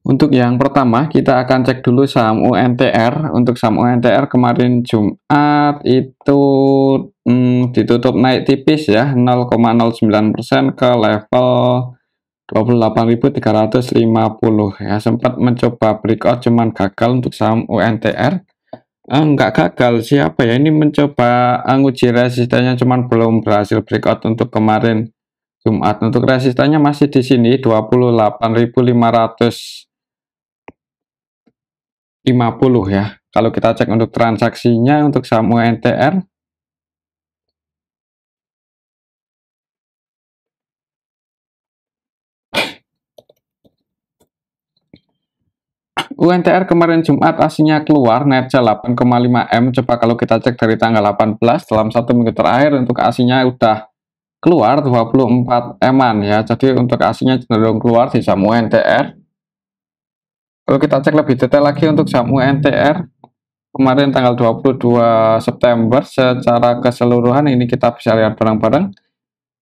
Untuk yang pertama, kita akan cek dulu saham UNTR. Untuk saham UNTR kemarin Jumat itu ditutup naik tipis ya, 0,09% ke level 28.350 ya. Sempat mencoba breakout cuman gagal untuk saham UNTR. Enggak gagal, siapa ya ini mencoba nguji resistennya cuman belum berhasil breakout untuk kemarin Jumat. Untuk resistennya masih di sini 28.550 ya. Kalau kita cek untuk transaksinya untuk saham UNTR, UNTR kemarin Jumat aslinya keluar net sell 8,5 M. Coba kalau kita cek dari tanggal 18 dalam 1 minggu terakhir untuk aslinya udah keluar 24 M-an ya. Jadi untuk aslinya cenderung keluar di saham UNTR. Kalau kita cek lebih detail lagi untuk saham UNTR kemarin tanggal 22 September secara keseluruhan ini kita bisa lihat bareng-bareng.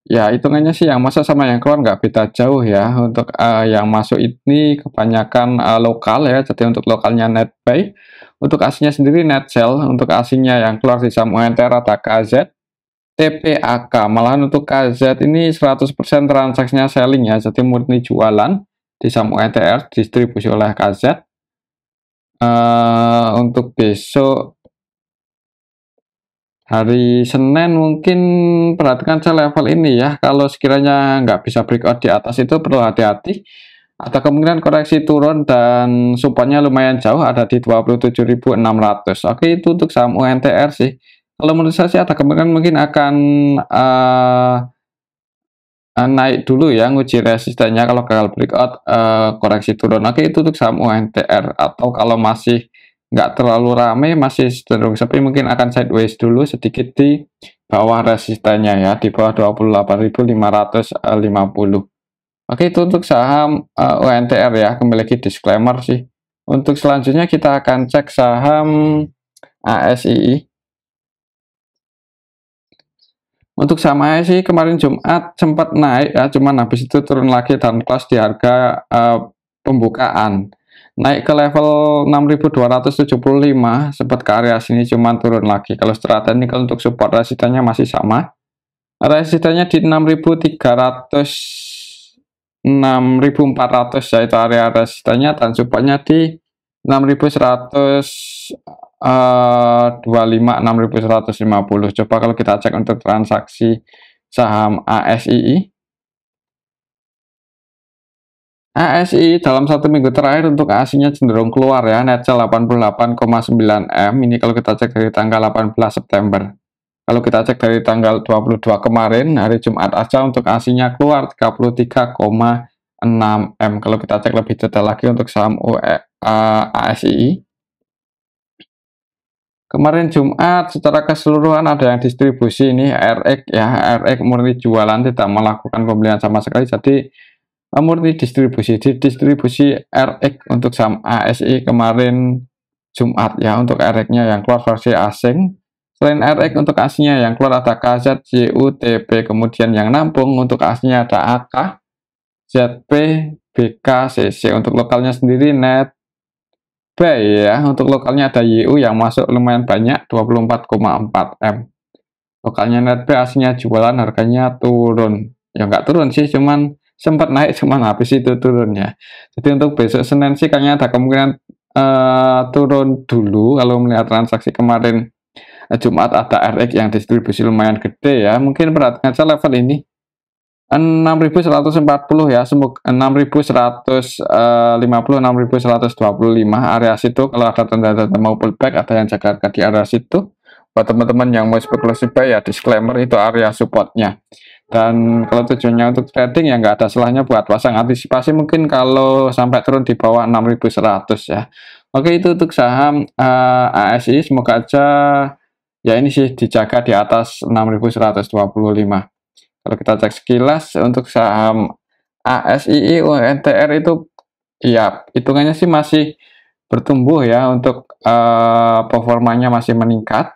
Ya, hitungannya sih yang masuk sama yang keluar nggak beda jauh ya. Untuk yang masuk ini kebanyakan lokal ya. Jadi untuk lokalnya net buy. Untuk aslinya sendiri net sell. Untuk aslinya yang keluar di saham UNTR ada KZ, TPAK. Malahan untuk KZ ini 100% transaksinya selling ya. Jadi murni jualan di saham UNTR distribusi oleh KZ. Untuk besok hari Senin mungkin perhatikan saya level ini ya. Kalau sekiranya nggak bisa breakout di atas itu perlu hati-hati. Ada kemungkinan koreksi turun dan supportnya lumayan jauh ada di 27.600. Oke, itu untuk saham UNTR sih. Kalau menurut saya sih ada kemungkinan mungkin akan naik dulu ya, nguji resistennya. Kalau gagal breakout koreksi turun. Oke, itu untuk saham UNTR. Atau kalau masih nggak terlalu rame, masih cenderung sepi, mungkin akan sideways dulu sedikit di bawah resistennya ya, di bawah 28.550. Oke, itu untuk saham UNTR ya. Kembali lagi disclaimer sih. Untuk selanjutnya kita akan cek saham ASII. Untuk saham ASII kemarin Jumat sempat naik ya, cuman habis itu turun lagi dan close di harga pembukaan. Naik ke level 6.275, sempat ke area sini cuman turun lagi. Kalau secara teknikal untuk support resistennya masih sama. Resistennya di 6.400 ya, itu area resistennya, dan supportnya di 6.125, 6.150. Coba kalau kita cek untuk transaksi saham ASII. ASI dalam 1 minggu terakhir untuk aslinya cenderung keluar ya, net sell 88,9 M. Ini kalau kita cek dari tanggal 18 September. Kalau kita cek dari tanggal 22 kemarin, hari Jumat aja untuk aslinya keluar 33,6 M. Kalau kita cek lebih detail lagi untuk saham ASI. Kemarin Jumat secara keseluruhan ada yang distribusi ini RX ya, RX murni jualan, tidak melakukan pembelian sama sekali. Jadi murni distribusi RX untuk saham ASI kemarin Jumat ya. Untuk RX-nya yang keluar versi asing. Selain RX untuk aslinya yang keluar ada KZ, JUTP, kemudian yang nampung untuk aslinya ada AK, ZP, BK, CC. Untuk lokalnya sendiri net buy ya. Untuk lokalnya ada YU yang masuk lumayan banyak 24,4 M. Lokalnya net buy aslinya jualan, harganya turun. Ya nggak turun sih, cuman sempat naik cuman habis itu turun ya. Jadi untuk besok Senin sih kayaknya ada kemungkinan turun dulu. Kalau melihat transaksi kemarin Jumat ada RX yang distribusi lumayan gede ya. Mungkin perhatikan saja level ini 6.140 ya, semoga 6.150, 6.125 area situ. Kalau ada tanda-tanda mau pullback, ada yang jaga harga di area situ. Buat teman-teman yang mau spekulasi buy ya, disclaimer itu area supportnya. Dan kalau tujuannya untuk trading ya nggak ada salahnya buat pasang antisipasi mungkin kalau sampai turun di bawah 6.100 ya. Oke, itu untuk saham ASI, semoga aja ya ini sih dijaga di atas 6.125. Kalau kita cek sekilas untuk saham ASII UNTR itu ya hitungannya sih masih bertumbuh ya. Untuk performanya masih meningkat.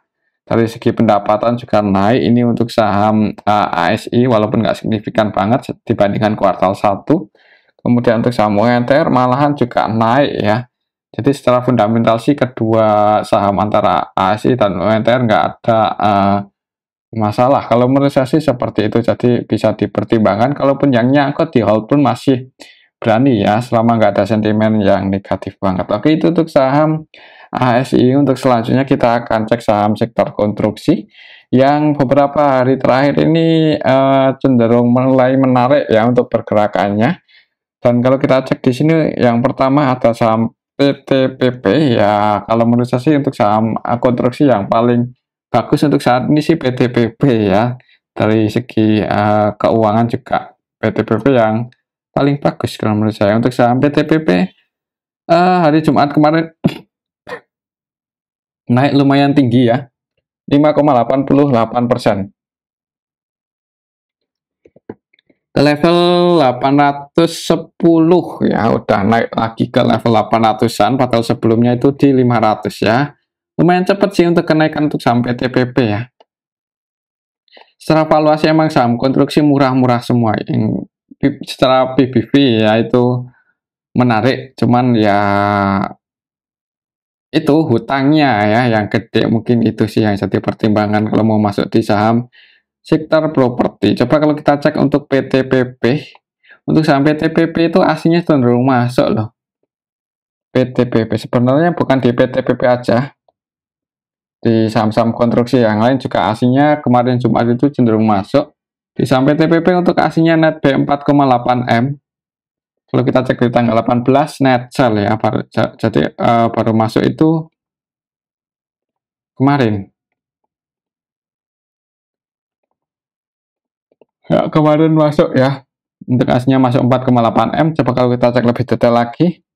Dari segi pendapatan juga naik ini untuk saham ASI walaupun nggak signifikan banget dibandingkan kuartal 1. Kemudian untuk saham UNTR malahan juga naik ya. Jadi secara fundamental sih kedua saham antara ASI dan UNTR nggak ada masalah. Kalau menurut saya sih seperti itu, jadi bisa dipertimbangkan. Kalaupun yang nyangkut di hold pun masih berani ya, selama nggak ada sentimen yang negatif banget. Oke, itu untuk saham ASI. Untuk selanjutnya kita akan cek saham sektor konstruksi yang beberapa hari terakhir ini cenderung mulai menarik ya untuk pergerakannya. Dan kalau kita cek di sini, yang pertama ada saham PTPP ya. Kalau menurut saya sih untuk saham konstruksi yang paling bagus untuk saat ini sih PTPP ya. Dari segi keuangan juga PTPP yang paling bagus kalau menurut saya. Untuk saham PTPP hari Jumat kemarin naik lumayan tinggi ya, 5,88%. Level 810 ya, udah naik lagi ke level 800-an, padahal sebelumnya itu di 500 ya. Lumayan cepat sih untuk kenaikan untuk saham PTPP ya. Secara valuasi emang saham konstruksi murah-murah semua. Yang secara PBV ya itu menarik, cuman ya itu hutangnya ya yang gede, mungkin itu sih yang jadi pertimbangan kalau mau masuk di saham sektor properti. Coba kalau kita cek untuk PTPP, untuk saham PTPP itu aslinya cenderung masuk loh. PTPP sebenarnya bukan di PTPP aja, di saham-saham konstruksi yang lain juga aslinya kemarin Jumat itu cenderung masuk. Di saham PTPP untuk aslinya net B 4,8M. Kalau kita cek di tanggal 18 net sell ya, jadi baru masuk itu kemarin. Ya, kemarin masuk ya. Untuk aslinya masuk 4,8M. Coba kalau kita cek lebih detail lagi.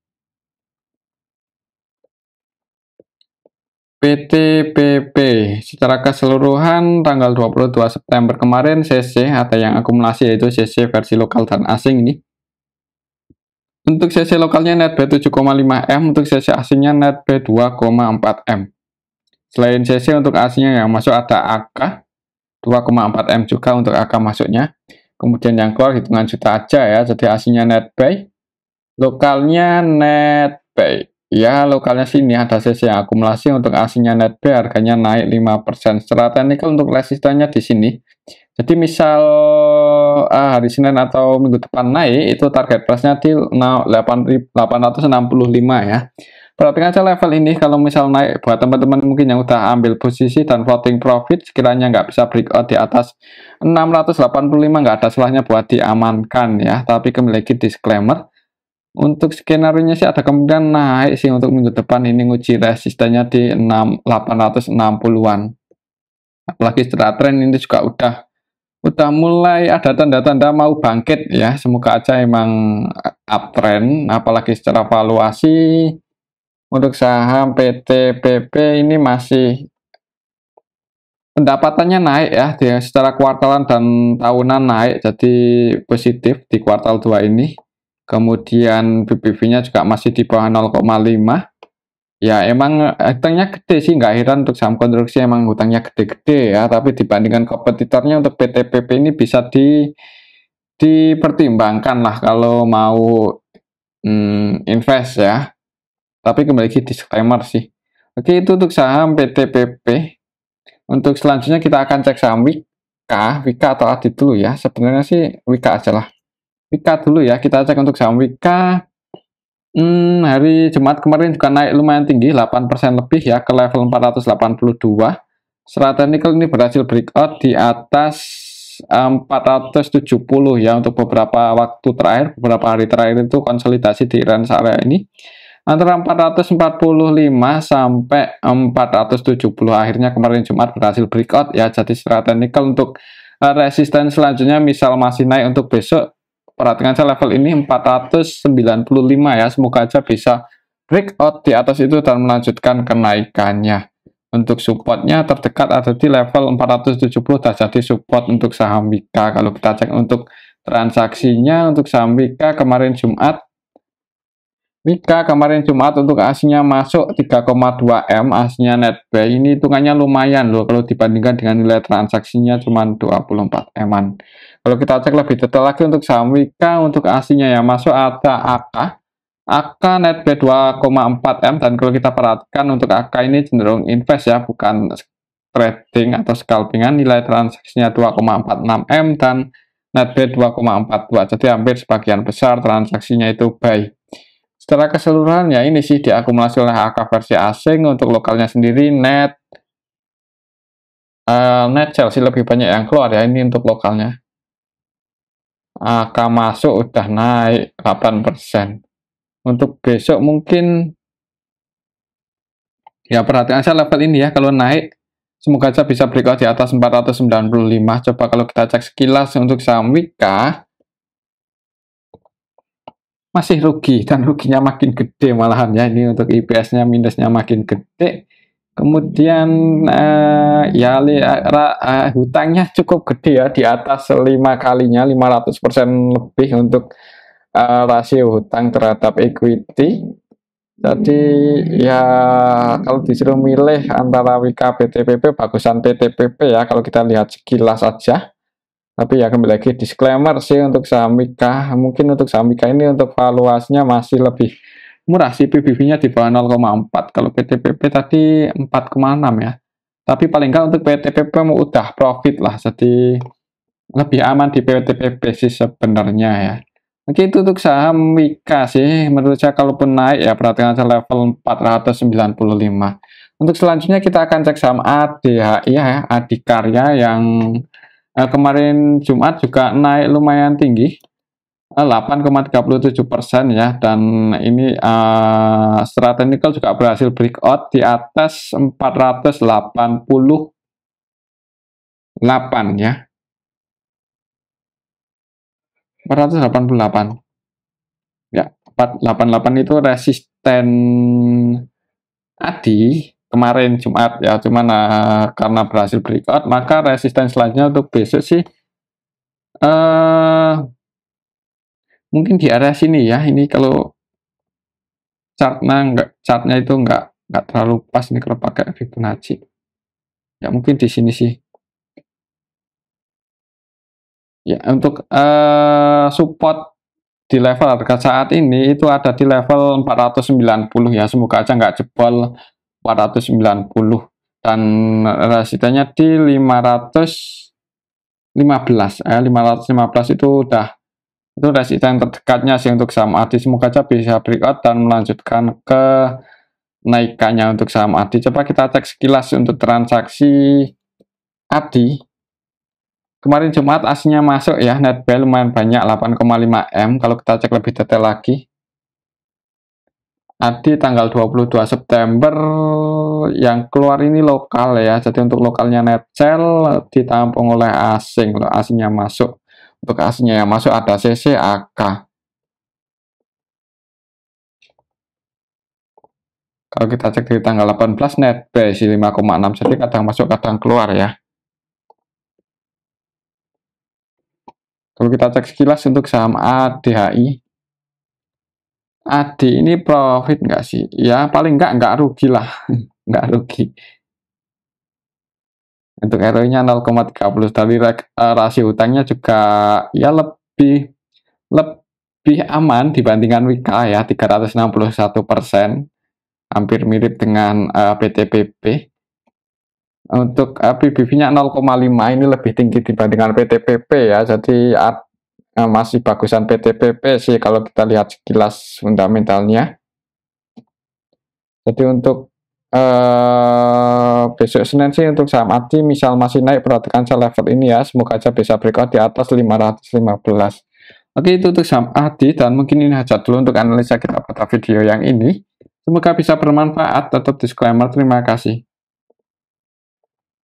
PTPP secara keseluruhan tanggal 22 September kemarin CC ada yang akumulasi, yaitu CC versi lokal dan asing ini. Untuk CC lokalnya net B 7,5M, untuk CC asingnya net B 2,4M. Selain CC untuk asingnya yang masuk ada AK 2,4M juga untuk AK masuknya. Kemudian yang keluar hitungan juta aja ya, jadi asingnya net buy, lokalnya net buy. Ya, lokalnya sini ada CC yang akumulasi, untuk asingnya net buy harganya naik 5%. Secara teknikal untuk resistannya di sini. Jadi misal hari Senin atau minggu depan naik, itu target price-nya di 865 ya. Perhatikan aja level ini, kalau misal naik buat teman-teman mungkin yang udah ambil posisi dan floating profit, sekiranya nggak bisa breakout di atas 685, nggak ada salahnya buat diamankan ya. Tapi kembali lagi disclaimer, untuk skenario-nya sih ada kemungkinan naik sih untuk minggu depan ini, nguji resistennya di 860-an. Apalagi setelah tren ini juga udah mulai ada tanda-tanda mau bangkit ya. Semoga aja emang uptrend, apalagi secara valuasi. Untuk saham PTPP ini masih pendapatannya naik ya, dia secara kuartalan dan tahunan naik, jadi positif di kuartal 2 ini. Kemudian BBV-nya juga masih di bawah 0,5. Ya emang hutangnya gede sih, nggak heran untuk saham konstruksi emang hutangnya gede-gede ya, tapi dibandingkan kompetitornya untuk PTPP ini bisa dipertimbangkan lah kalau mau invest ya. Tapi kembali lagi disclaimer sih. Oke, itu untuk saham PTPP. Untuk selanjutnya kita akan cek saham Wika atau Adit dulu ya. Sebenarnya sih Wika aja lah. Wika dulu ya, kita cek untuk saham Wika. Hari Jumat kemarin juga naik lumayan tinggi, 8% lebih ya, ke level 482. Secara teknikal ini berhasil breakout di atas 470 ya, untuk beberapa waktu terakhir, beberapa hari terakhir itu konsolidasi di range area ini antara 445 sampai 470. Akhirnya kemarin Jumat berhasil breakout ya. Jadi secara teknikal untuk resisten selanjutnya misal masih naik untuk besok, perhatikan saja level ini 495 ya. Semoga aja bisa breakout di atas itu dan melanjutkan kenaikannya. Untuk supportnya terdekat ada di level 470, dan jadi support untuk saham Wika. Kalau kita cek untuk transaksinya untuk saham Wika kemarin Jumat Wika kemarin Jumat untuk aslinya masuk 3,2 M, aslinya net buy. Ini hitungannya lumayan loh kalau dibandingkan dengan nilai transaksinya cuma 24 M-an. Kalau kita cek lebih detail lagi untuk saham Wika, untuk aslinya yang masuk ada AK net buy 2,4 M, dan kalau kita perhatikan untuk AK ini cenderung invest ya, bukan trading atau scalpingan. Nilai transaksinya 2,46 M dan net buy 2,42, jadi hampir sebagian besar transaksinya itu buy. Secara keseluruhan ya ini sih diakumulasi oleh AK versi asing. Untuk lokalnya sendiri net sell sih lebih banyak yang keluar ya, ini untuk lokalnya. AK masuk udah naik 8%. Untuk besok mungkin ya perhatikan aja level ini ya, kalau naik semoga aja bisa breakout di atas 495. Coba kalau kita cek sekilas untuk saham Wika, masih rugi, dan ruginya makin gede malahan ya. Ini untuk IPS-nya minusnya makin gede. Kemudian hutangnya cukup gede ya, di atas 5 kalinya, 500% lebih untuk rasio hutang terhadap equity. Jadi ya kalau disuruh milih antara Wika PTPP, bagusan PTPP ya kalau kita lihat sekilas aja. Tapi ya kembali lagi disclaimer sih untuk saham Wika, mungkin untuk saham Wika ini untuk valuasinya masih lebih murah sih, PBV-nya di bawah 0,4. Kalau PTPP tadi 4,6 ya. Tapi paling nggak untuk PTPP udah profit lah, jadi lebih aman di PTPP sih sebenarnya ya. Oke, itu untuk saham Wika sih, menurut saya kalaupun naik ya perhatikan aja level 495. Untuk selanjutnya kita akan cek saham ADHI ya, Adikarya, yang kemarin Jumat juga naik lumayan tinggi, 8,37% ya, dan ini secara teknikal juga berhasil breakout di atas 488 ya, 488 ya, 488 itu resisten ADI kemarin Jumat ya, cuman karena berhasil breakout maka resisten selanjutnya untuk besok sih mungkin di area sini ya. Ini kalau chartnya itu nggak terlalu pas nih kalau pakai Fibonacci ya, mungkin di sini sih ya. Untuk support di level harga saat ini itu ada di level 490 ya, semoga aja nggak jebol 490, dan resistennya di 515 itu udah, itu resisten terdekatnya sih untuk saham ADI. Semoga aja bisa breakout dan melanjutkan ke naikannya untuk saham ADI. Coba kita cek sekilas untuk transaksi ADI. Kemarin Jumat aslinya masuk ya, net buy lumayan banyak 8,5 M. Kalau kita cek lebih detail lagi, ADI tanggal 22 September yang keluar ini lokal ya, jadi untuk lokalnya net sell ditampung oleh asing loh, aslinya masuk. Untuk aslinya yang masuk ada CCAK. Kalau kita cek di tanggal 18 net buy 5,6, jadi kadang masuk kadang keluar ya. Kalau kita cek sekilas untuk saham ADHI, ADI ini profit nggak sih? Ya paling nggak rugi lah, nggak rugi. Untuk ROE-nya 0,30, dari rasio hutangnya juga ya lebih aman dibandingkan Wika ya, 361%, hampir mirip dengan PTPP. Untuk PBV-nya 0,5, ini lebih tinggi dibandingkan PTPP ya, jadi masih bagusan PTPP sih kalau kita lihat sekilas fundamentalnya. Jadi untuk besok Senin sih untuk saham ADI misal masih naik, perhatikan saya level ini ya, semoga aja bisa breakout di atas 515. Oke, itu untuk saham ADI, dan mungkin ini aja dulu untuk analisa kita pada video yang ini. Semoga bisa bermanfaat. Tetap disclaimer, terima kasih.